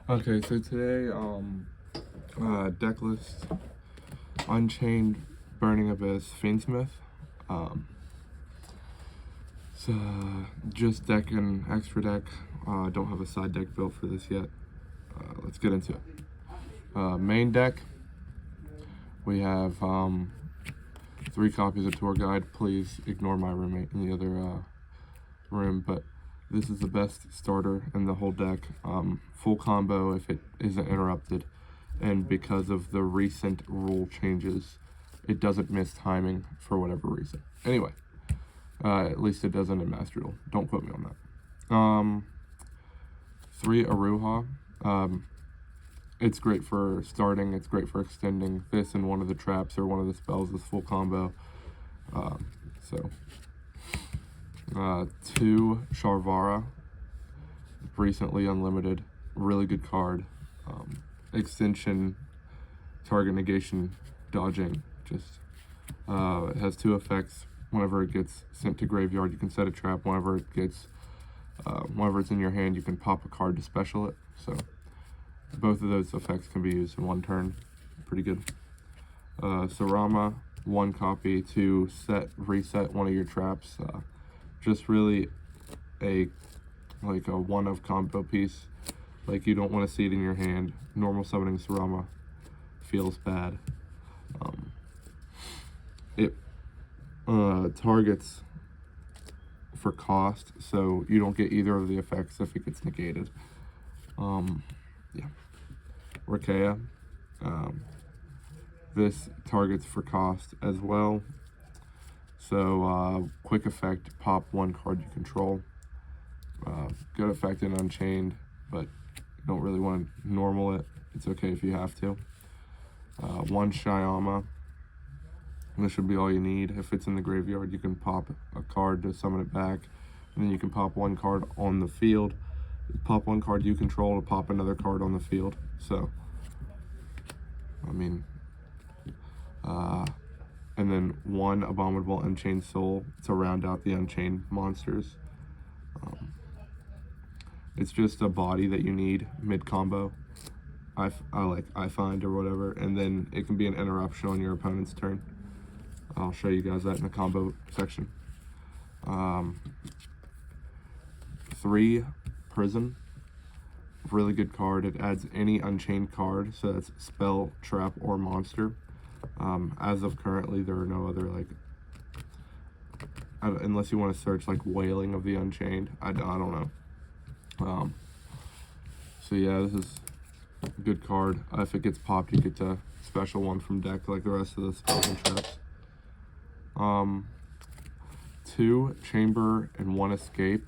Okay, so today, deck list, Unchained, Burning Abyss, Fiendsmith. So just deck and extra deck. Don't have a side deck built for this yet. Let's get into it. Main deck, we have 3 copies of Tour Guide. Please ignore my roommate in the other room, but this is the best starter in the whole deck. Full combo if it isn't interrupted, and because of the recent rule changes, it doesn't miss timing for whatever reason. Anyway, at least it doesn't in Master Duel. Don't quote me on that. 3 Aruha. It's great for starting, it's great for extending. This and one of the traps or one of the spells is full combo. 2 Sharvara, recently unlimited, really good card. Extension, target negation, dodging. It has 2 effects. Whenever it gets sent to graveyard, you can set a trap. Whenever it's in your hand, you can pop a card to special it. So both of those effects can be used in one turn. Pretty good. Sarama, 1 copy to reset one of your traps. Just really a one of combo piece. Like, you don't want to see it in your hand. Normal summoning Sarama feels bad. It targets for cost, so you don't get either of the effects if it gets negated. Rakea. This targets for cost as well. So quick effect, pop 1 card you control. Good effect in Unchained, but you don't really want to normal it. It's okay if you have to. 1 Shyama. This should be all you need. If it's in the graveyard, you can pop a card to summon it back, and then you can pop 1 card on the field. Pop 1 card you control to pop another card on the field. So, I mean, and then 1 Abominable Unchained Soul to round out the Unchained monsters. It's just a body that you need mid-combo, I find, or whatever, and then it can be an interruption on your opponent's turn. I'll show you guys that in the combo section. 3 Prison, really good card. It adds any Unchained card, so that's spell, trap, or monster. As of currently, there are no other, unless you want to search Wailing of the Unchained. I don't know. So yeah, this is a good card. If it gets popped, you get to special 1 from deck like the rest of the spells and traps. 2 Chamber and 1 Escape.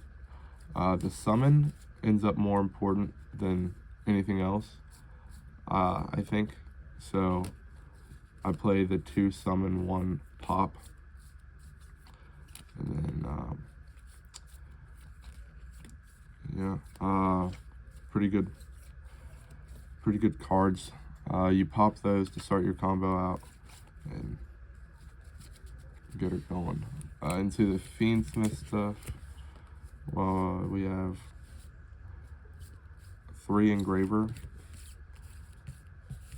The summon ends up more important than anything else, I think. So I play the 2 summon, 1 pop, and then pretty good cards. You pop those to start your combo out and get it going. Into the Fiendsmith stuff, we have 3 Engraver.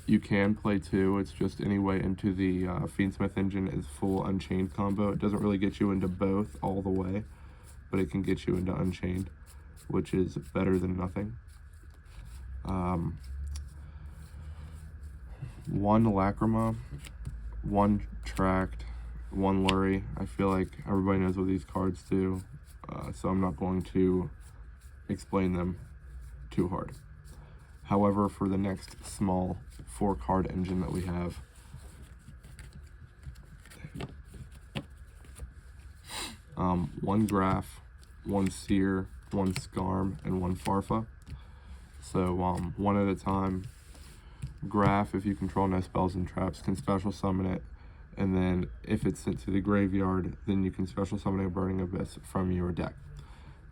You can play 2, it's just anyway into the Fiendsmith engine is full Unchained combo. It doesn't really get you into both all the way, but it can get you into Unchained, which is better than nothing. 1 Lacrima, 1 Tract, 1 Lurie. I feel like everybody knows what these cards do, so I'm not going to explain them too hard. However, for the next small 4-card engine that we have, 1 Graph, 1 Seer, 1 Scarm, and 1 Farfa. So 1 at a time. Graph, if you control no spells and traps, can special summon it, and then if it's sent to the graveyard, then you can special summon a Burning Abyss from your deck.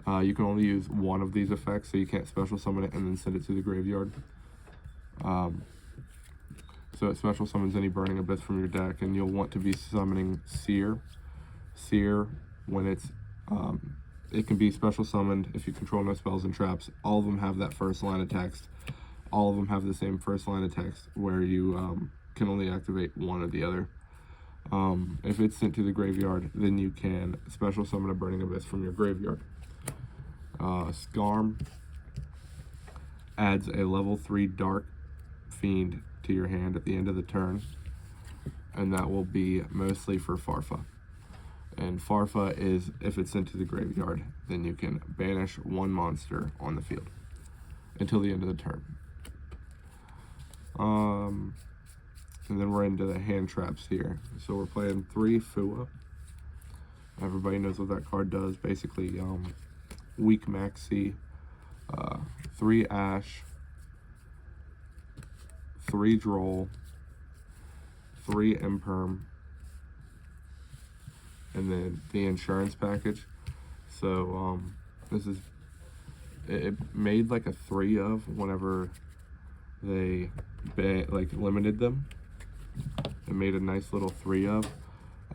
You can only use 1 of these effects, so you can't special summon it and then send it to the graveyard. So it special summons any Burning Abyss from your deck, and you'll want to be summoning Seer. Seer, when it can be special summoned if you control no spells and traps. All of them have that first line of text. all of them have the same first line of text where you can only activate one or the other. If it's sent to the graveyard, then you can special summon a Burning Abyss from your graveyard. Scarm adds a level 3 Dark Fiend to your hand at the end of the turn, and that will be mostly for Farfa. And Farfa is, if it's sent to the graveyard, then you can banish one monster on the field until the end of the turn. And then we're into the hand traps here. So we're playing 3 FUA. Everybody knows what that card does. Basically, weak maxi, 3 Ash, 3 Droll, 3 Imperm, and then the insurance package. So this is, it made like a 3 of whenever they limited them. It made a nice little 3 of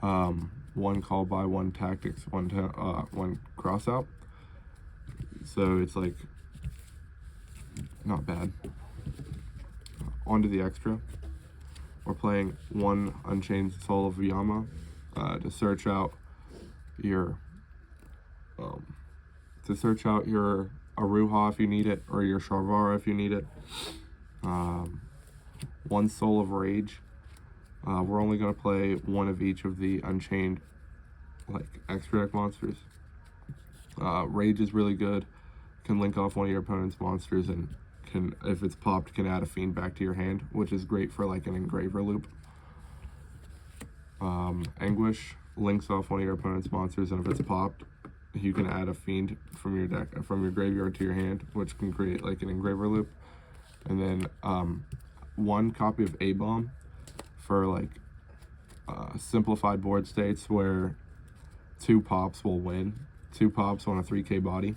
1 call by, 1 tactics, 1 cross out. So it's like not bad. Onto the extra. We're playing 1 Unchained Soul of Yama to search out your Aruha if you need it, or your Sharvara if you need it. 1 Soul of Rage. We're only going to play 1 of each of the Unchained extra deck monsters. Rage is really good. Can link off one of your opponent's monsters, and can, if it's popped, can add a Fiend back to your hand, which is great for like an Engraver loop. Anguish links off one of your opponent's monsters, and if it's popped, you can add a Fiend from your deck, from your graveyard to your hand, which can create like an Engraver loop. And then 1 copy of A-Bomb for like simplified board states where 2 pops will win. 2 pops on a 3K body.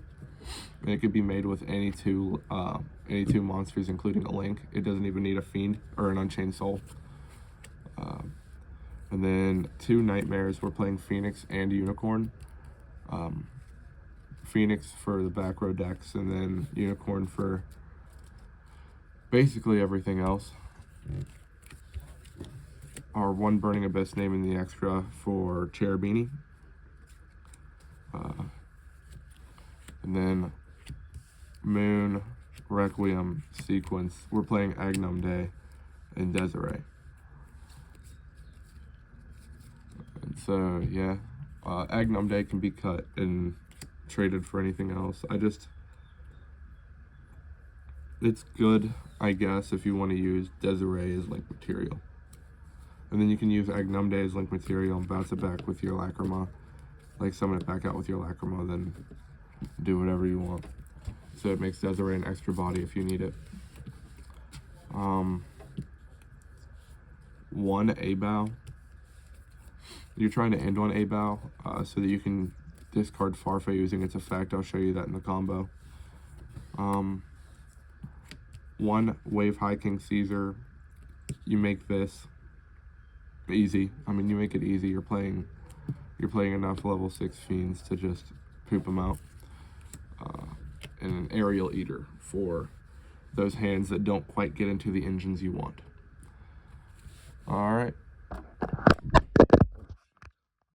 And it could be made with any two monsters, including a link. It doesn't even need a Fiend or an Unchained Soul. And then 2 Nightmares. We're playing Phoenix and Unicorn. Phoenix for the back row decks, and then Unicorn for basically everything else. Our 1 Burning Abyss naming the extra for Cherubini. And then Moon, Requiem, Sequence. We're playing Agnum Day and Desiree. And so, yeah, Agnum Day can be cut and traded for anything else. It's good, I guess, if you want to use Desiree as link material. And then you can use Agnum Day as link material and bounce it back with your Lacrima. Like summon it back out with your Lacrima, then do whatever you want. So it makes Desiree an extra body if you need it. 1 A-Bow. You're trying to end on A-Bow so that you can discard Farfa using its effect. I'll show you that in the combo. 1 Wave High King Caesar. You make this easy. I mean, you make it easy. You're playing enough level 6 Fiends to just poop them out. And an Aerial Eater for those hands that don't quite get into the engines you want. Alright.